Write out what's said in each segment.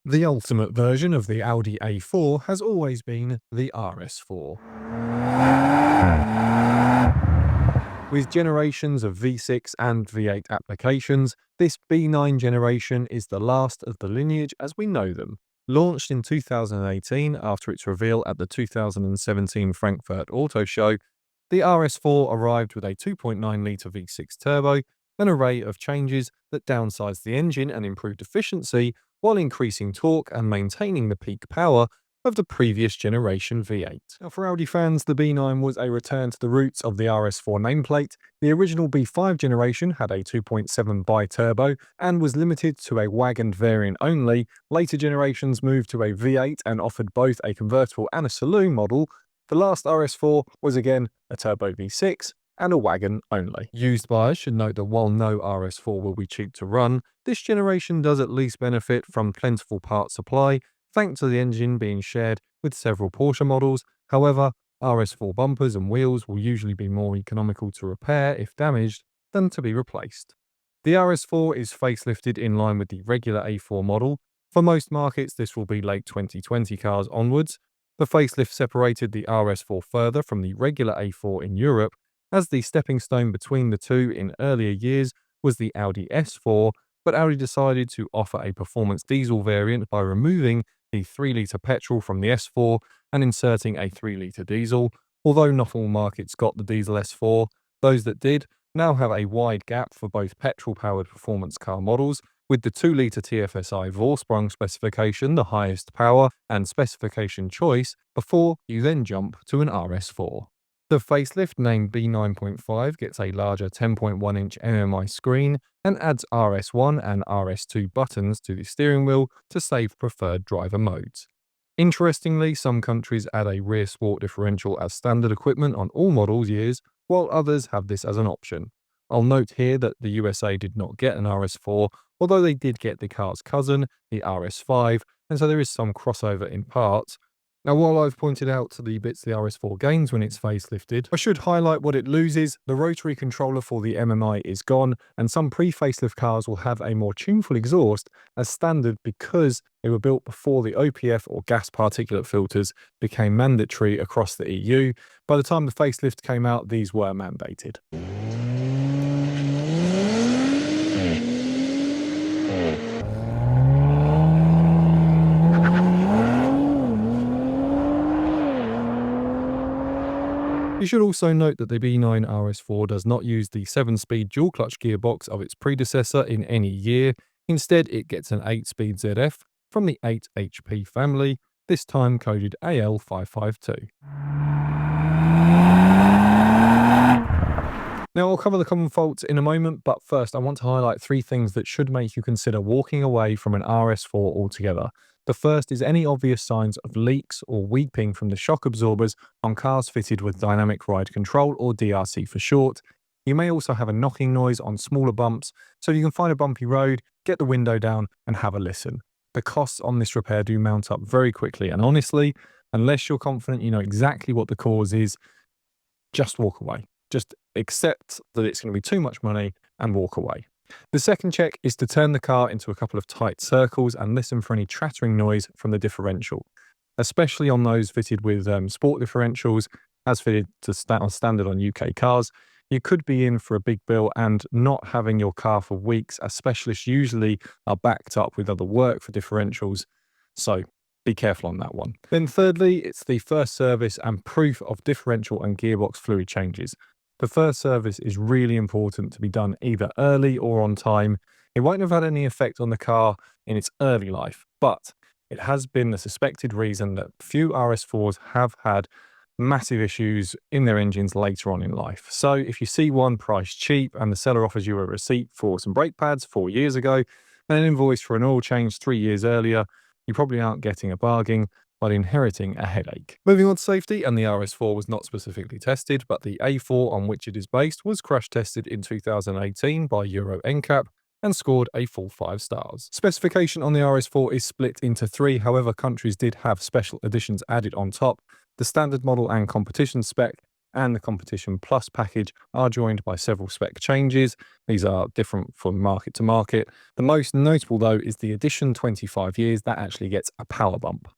The ultimate version of the Audi A4 has always been the RS4. With generations of V6 and V8 applications, this B9 generation is the last of the lineage as we know them. Launched in 2018 after its reveal at the 2017 Frankfurt Auto Show, the RS4 arrived with a 2.9-litre V6 turbo, an array of changes that downsized the engine and improved efficiency while increasing torque and maintaining the peak power of the previous generation V8. Now, for Audi fans, the B9 was a return to the roots of the RS4 nameplate. The original B5 generation had a 2.7 bi-turbo and was limited to a wagoned variant only. Later generations moved to a V8 and offered both a convertible and a saloon model. The last RS4 was again a turbo V6 and a wagon only. Used buyers should note that while no RS4 will be cheap to run, this generation does at least benefit from plentiful part supply, thanks to the engine being shared with several Porsche models. However, RS4 bumpers and wheels will usually be more economical to repair if damaged than to be replaced. The RS4 is facelifted in line with the regular A4 model. For most markets, this will be late 2020 cars onwards. The facelift separated the RS4 further from the regular A4 in Europe, as the stepping stone between the two in earlier years was the Audi S4, but Audi decided to offer a performance diesel variant by removing the 3-litre petrol from the S4 and inserting a 3-litre diesel. Although not all markets got the diesel S4, those that did now have a wide gap for both petrol-powered performance car models, with the 2-litre TFSI Vorsprung specification the highest power and specification choice before you then jump to an RS4. The facelift, named B9.5, gets a larger 10.1-inch MMI screen and adds RS1 and RS2 buttons to the steering wheel to save preferred driver modes. Interestingly, some countries add a rear sport differential as standard equipment on all model years, while others have this as an option. I'll note here that the USA did not get an RS4, although they did get the car's cousin, the RS5, and so there is some crossover in parts. Now, while I've pointed out the bits the RS4 gains when it's facelifted, I should highlight what it loses. The rotary controller for the MMI is gone, and some pre-facelift cars will have a more tuneful exhaust as standard because they were built before the OPF or gas particulate filters became mandatory across the EU. By the time the facelift came out, these were mandated. You should also note that the B9 RS4 does not use the 7-speed dual-clutch gearbox of its predecessor in any year. Instead, it gets an 8-speed ZF from the 8 HP family, this time coded AL552. Now, I'll cover the common faults in a moment, but first I want to highlight 3 things that should make you consider walking away from an RS4 altogether. The first is any obvious signs of leaks or weeping from the shock absorbers on cars fitted with dynamic ride control, or DRC for short. You may also have a knocking noise on smaller bumps, so you can find a bumpy road, get the window down and have a listen. The costs on this repair do mount up very quickly, and honestly, unless you're confident you know exactly what the cause is, just walk away. Just accept that it's going to be too much money and walk away. The second check is to turn the car into a couple of tight circles and listen for any chattering noise from the differential, especially on those fitted with sport differentials, as fitted to standard on UK cars. You could be in for a big bill and not having your car for weeks, as specialists usually are backed up with other work for differentials, so be careful on that one. Then thirdly, it's the first service and proof of differential and gearbox fluid changes. The first service is really important to be done either early or on time. It won't have had any effect on the car in its early life, but it has been the suspected reason that few RS4s have had massive issues in their engines later on in life. So if you see one priced cheap and the seller offers you a receipt for some brake pads 4 years ago and an invoice for an oil change 3 years earlier, you probably aren't getting a bargain, but inheriting a headache. Moving on to safety, and the RS4 was not specifically tested, but the A4 on which it is based was crash tested in 2018 by Euro NCAP and scored a full 5 stars. Specification on the RS4 is split into 3, however countries did have special editions added on top. The standard model and competition spec and the Competition Plus package are joined by several spec changes. These are different from market to market. The most notable, though, is the Edition 25 years that actually gets a power bump.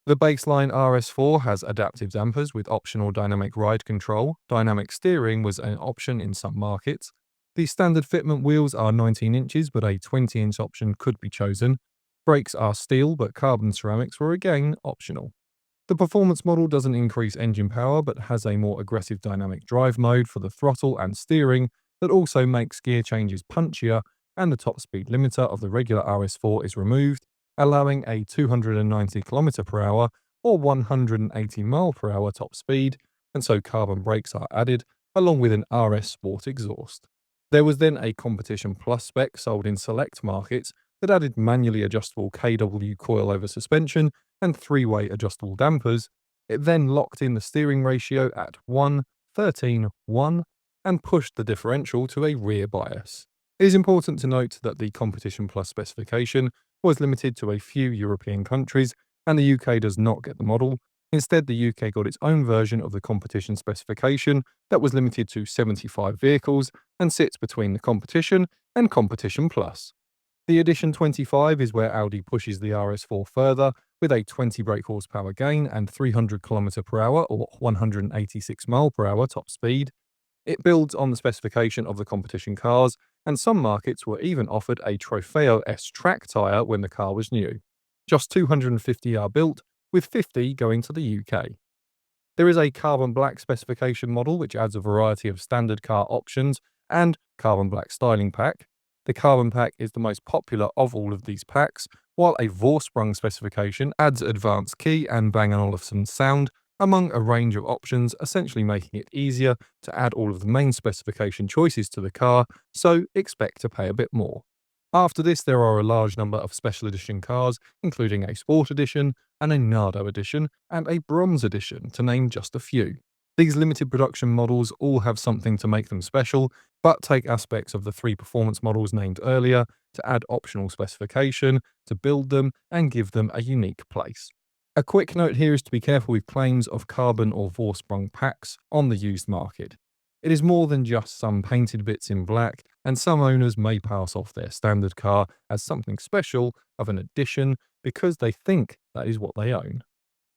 The baseline RS4 has adaptive dampers with optional dynamic ride control. Dynamic steering was an option in some markets. The standard fitment wheels are 19 inches, but a 20-inch option could be chosen. Brakes are steel, but carbon ceramics were again optional. The performance model doesn't increase engine power, but has a more aggressive dynamic drive mode for the throttle and steering that also makes gear changes punchier, and the top speed limiter of the regular RS4 is removed, allowing a 290 km/h or 180 mph top speed, and so carbon brakes are added, along with an RS Sport exhaust. There was then a Competition Plus spec sold in select markets that added manually adjustable KW coilover suspension and three-way adjustable dampers. It then locked in the steering ratio at 1:13:1 and pushed the differential to a rear bias. It is important to note that the Competition Plus specification was limited to a few European countries, and the UK does not get the model. Instead, the UK got its own version of the competition specification that was limited to 75 vehicles and sits between the Competition and Competition Plus. The Edition 25 is where Audi pushes the RS4 further with a 20 brake horsepower gain and 300 km/h or 186 mph top speed. It builds on the specification of the competition cars, and some markets were even offered a Trofeo S track tyre when the car was new. Just 250 are built, with 50 going to the UK. There is a carbon black specification model which adds a variety of standard car options and carbon black styling pack. The carbon pack is the most popular of all of these packs, while a Vorsprung specification adds advanced key and Bang & Olufsen sound among a range of options, essentially making it easier to add all of the main specification choices to the car, so expect to pay a bit more. After this, there are a large number of special edition cars, including a Sport Edition, and a Nardo Edition, and a Bronze Edition, to name just a few. These limited production models all have something to make them special, but take aspects of the three performance models named earlier to add optional specification, to build them, and give them a unique place. A quick note here is to be careful with claims of carbon or Vorsprung packs on the used market. It is more than just some painted bits in black, and some owners may pass off their standard car as something special of an addition because they think that is what they own.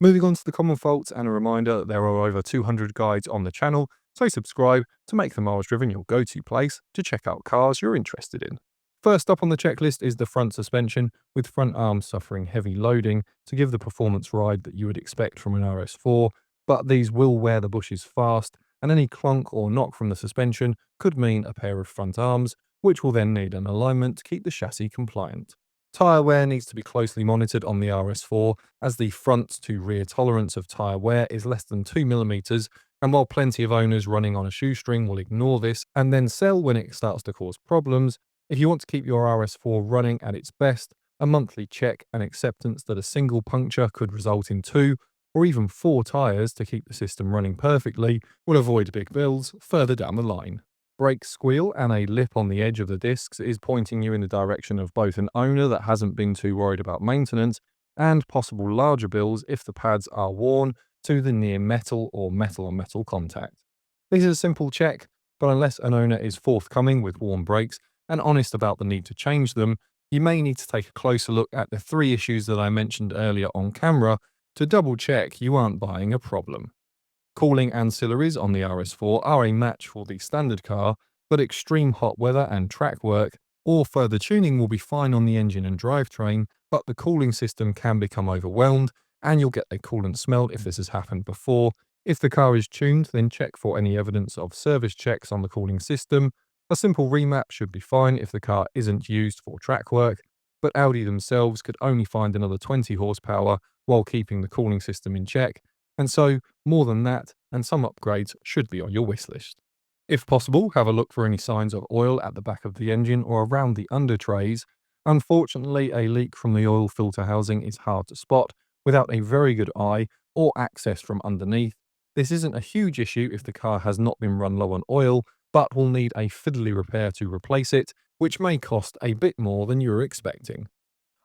Moving on to the common faults, and a reminder that there are over 200 guides on the channel, so subscribe to make the Miles Driven your go-to place to check out cars you're interested in. First up on the checklist is the front suspension, with front arms suffering heavy loading to give the performance ride that you would expect from an RS4, but these will wear the bushes fast, and any clunk or knock from the suspension could mean a pair of front arms, which will then need an alignment to keep the chassis compliant. Tyre wear needs to be closely monitored on the RS4, as the front to rear tolerance of tyre wear is less than 2mm, and while plenty of owners running on a shoestring will ignore this and then sell when it starts to cause problems, if you want to keep your RS4 running at its best, a monthly check and acceptance that a single puncture could result in 2 or even 4 tyres to keep the system running perfectly will avoid big bills further down the line. Brake squeal and a lip on the edge of the discs is pointing you in the direction of both an owner that hasn't been too worried about maintenance and possible larger bills if the pads are worn to the near metal or metal on metal contact. This is a simple check, but unless an owner is forthcoming with worn brakes and honest about the need to change them, you may need to take a closer look at the 3 issues that I mentioned earlier on camera to double check you aren't buying a problem. Cooling ancillaries on the RS4 are a match for the standard car, but extreme hot weather and track work or further tuning will be fine on the engine and drivetrain, but the cooling system can become overwhelmed and you'll get a coolant smell if this has happened before. If the car is tuned, then check for any evidence of service checks on the cooling system. A simple remap should be fine if the car isn't used for track work, but Audi themselves could only find another 20 horsepower while keeping the cooling system in check, and so more than that and some upgrades should be on your wish list. If possible, have a look for any signs of oil at the back of the engine or around the under trays. Unfortunately, a leak from the oil filter housing is hard to spot without a very good eye or access from underneath. This isn't a huge issue if the car has not been run low on oil, but will need a fiddly repair to replace it, which may cost a bit more than you were expecting.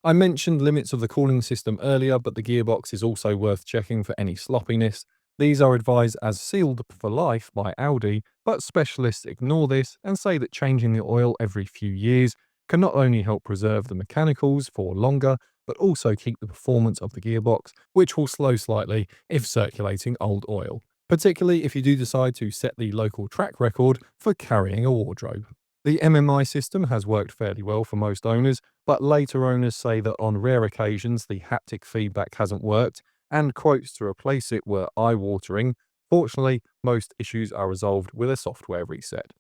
I mentioned limits of the cooling system earlier, but the gearbox is also worth checking for any sloppiness. These are advised as sealed for life by Audi, but specialists ignore this and say that changing the oil every few years can not only help preserve the mechanicals for longer, but also keep the performance of the gearbox, which will slow slightly if circulating old oil, particularly if you do decide to set the local track record for carrying a wardrobe. The MMI system has worked fairly well for most owners, but later owners say that on rare occasions the haptic feedback hasn't worked, and quotes to replace it were eye-watering. Fortunately, most issues are resolved with a software reset.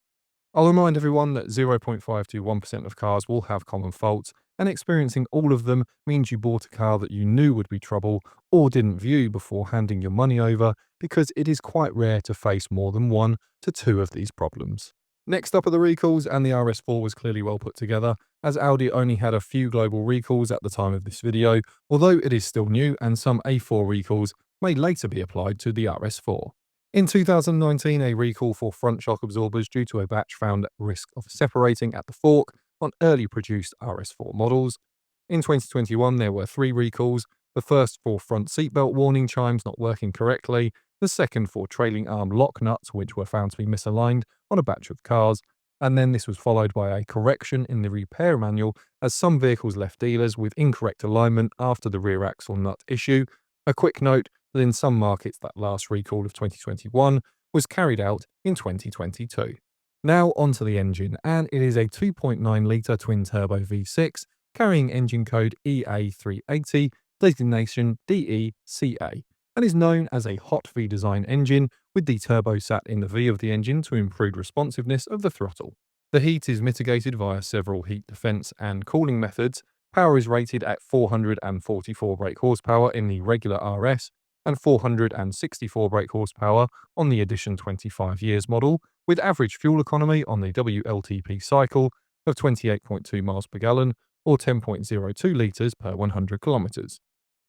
I'll remind everyone that 0.5 to 1% of cars will have common faults, and experiencing all of them means you bought a car that you knew would be trouble or didn't view before handing your money over, because it is quite rare to face more than 1 to 2 of these problems. Next up are the recalls, and the RS4 was clearly well put together, as Audi only had a few global recalls at the time of this video, although it is still new and some A4 recalls may later be applied to the RS4. In 2019, a recall for front shock absorbers due to a batch found at risk of separating at the fork on early produced RS4 models. In 2021, there were 3 recalls, the first for front seatbelt warning chimes not working correctly, the second for trailing arm lock nuts which were found to be misaligned on a batch of cars, and then this was followed by a correction in the repair manual as some vehicles left dealers with incorrect alignment after the rear axle nut issue. A quick note that in some markets that last recall of 2021 was carried out in 2022. Now onto the engine, and it is a 2.9 litre twin-turbo V6 carrying engine code EA380, designation DECA, and is known as a hot V design engine with the turbo sat in the V of the engine to improve responsiveness of the throttle. The heat is mitigated via several heat defense and cooling methods. Power is rated at 444 brake horsepower in the regular RS and 464 brake horsepower on the Edition 25 years model, with average fuel economy on the WLTP cycle of 28.2 miles per gallon or 10.02 litres per 100 kilometres.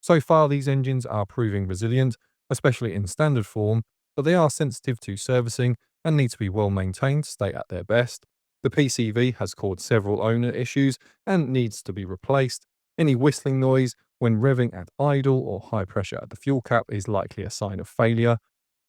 So far, these engines are proving resilient, especially in standard form, but they are sensitive to servicing and need to be well maintained to stay at their best. The PCV has caused several owner issues and needs to be replaced. Any whistling noise when revving at idle or high pressure at the fuel cap is likely a sign of failure.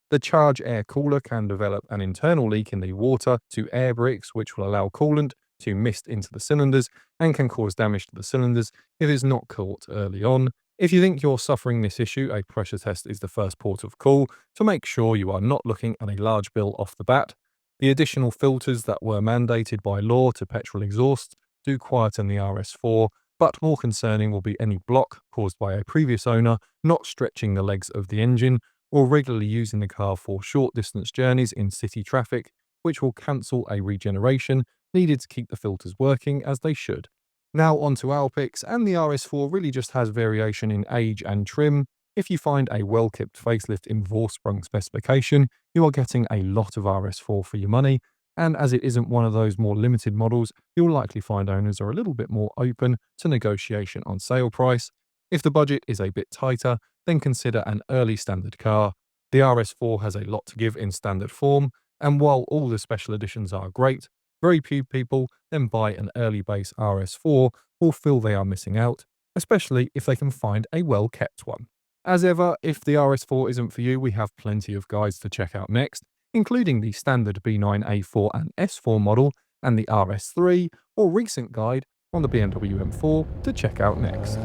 The charge air cooler can develop an internal leak in the water to air bricks, which will allow coolant to mist into the cylinders and can cause damage to the cylinders if it is not caught early on. If you think you're suffering this issue, a pressure test is the first port of call to make sure you are not looking at a large bill off the bat. The additional filters that were mandated by law to petrol exhausts do quieten the RS4, but more concerning will be any block caused by a previous owner not stretching the legs of the engine or regularly using the car for short distance journeys in city traffic, which will cancel a regeneration needed to keep the filters working as they should. Now onto our picks, and the RS4 really just has variation in age and trim. If you find a well-kept facelift in Vorsprung specification, you are getting a lot of RS4 for your money, and as it isn't one of those more limited models, you'll likely find owners are a little bit more open to negotiation on sale price. If the budget is a bit tighter, then consider an early standard car. The RS4 has a lot to give in standard form, and while all the special editions are great, very few people then buy an early base RS4 or feel they are missing out, especially if they can find a well-kept one. As ever, if the RS4 isn't for you, we have plenty of guides to check out next, including the standard B9 A4 and S4 model and the RS3 or recent guide on the BMW M4 to check out next.